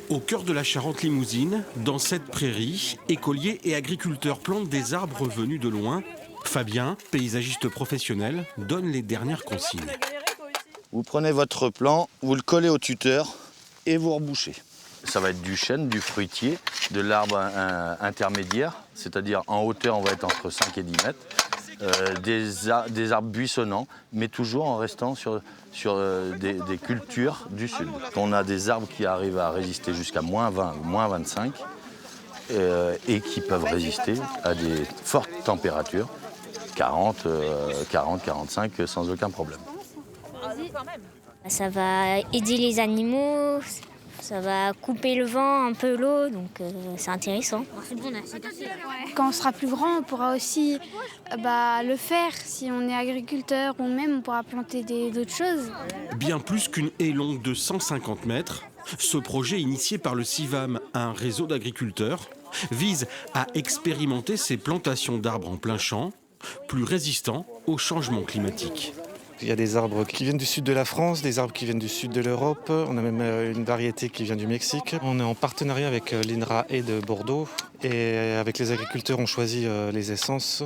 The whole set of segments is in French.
Au cœur de la Charente-Limousine, dans cette prairie, écoliers et agriculteurs plantent des arbres venus de loin. Fabien, paysagiste professionnel, donne les dernières consignes. Vous prenez votre plan, vous le collez au tuteur et vous rebouchez. Ça va être du chêne, du fruitier, de l'arbre intermédiaire, c'est-à-dire en hauteur on va être entre 5 et 10 mètres, des arbres buissonnants, mais toujours en restant sur des cultures du sud. On a des arbres qui arrivent à résister jusqu'à moins 20 ou moins 25 et qui peuvent résister à des fortes températures, 40, 45 sans aucun problème. Ça va aider les animaux, ça va couper le vent, un peu l'eau, donc c'est intéressant. Quand on sera plus grand, on pourra aussi le faire. Si on est agriculteur ou même, on pourra planter d'autres choses. Bien plus qu'une haie longue de 150 mètres, ce projet initié par le CIVAM, un réseau d'agriculteurs, vise à expérimenter ces plantations d'arbres en plein champ, plus résistants au changement climatique. Il y a des arbres qui viennent du sud de la France, des arbres qui viennent du sud de l'Europe. On a même une variété qui vient du Mexique. On est en partenariat avec l'INRA et de Bordeaux. Et avec les agriculteurs, on choisit les essences.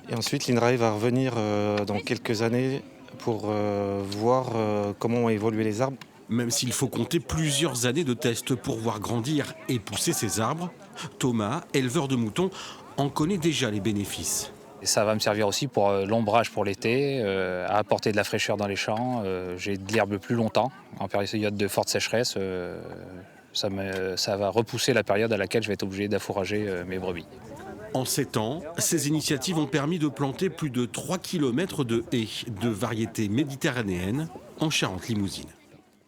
Et ensuite, l'INRA va revenir dans quelques années pour voir comment ont évolué les arbres. Même s'il faut compter plusieurs années de tests pour voir grandir et pousser ces arbres, Thomas, éleveur de moutons, en connaît déjà les bénéfices. Et ça va me servir aussi pour l'ombrage pour l'été, à apporter de la fraîcheur dans les champs. J'ai de l'herbe plus longtemps. En période de forte sécheresse, ça va repousser la période à laquelle je vais être obligé d'affourager mes brebis. En 7 ans, ces initiatives ont permis de planter plus de 3 km de haies de variétés méditerranéennes en Charente-Limousine.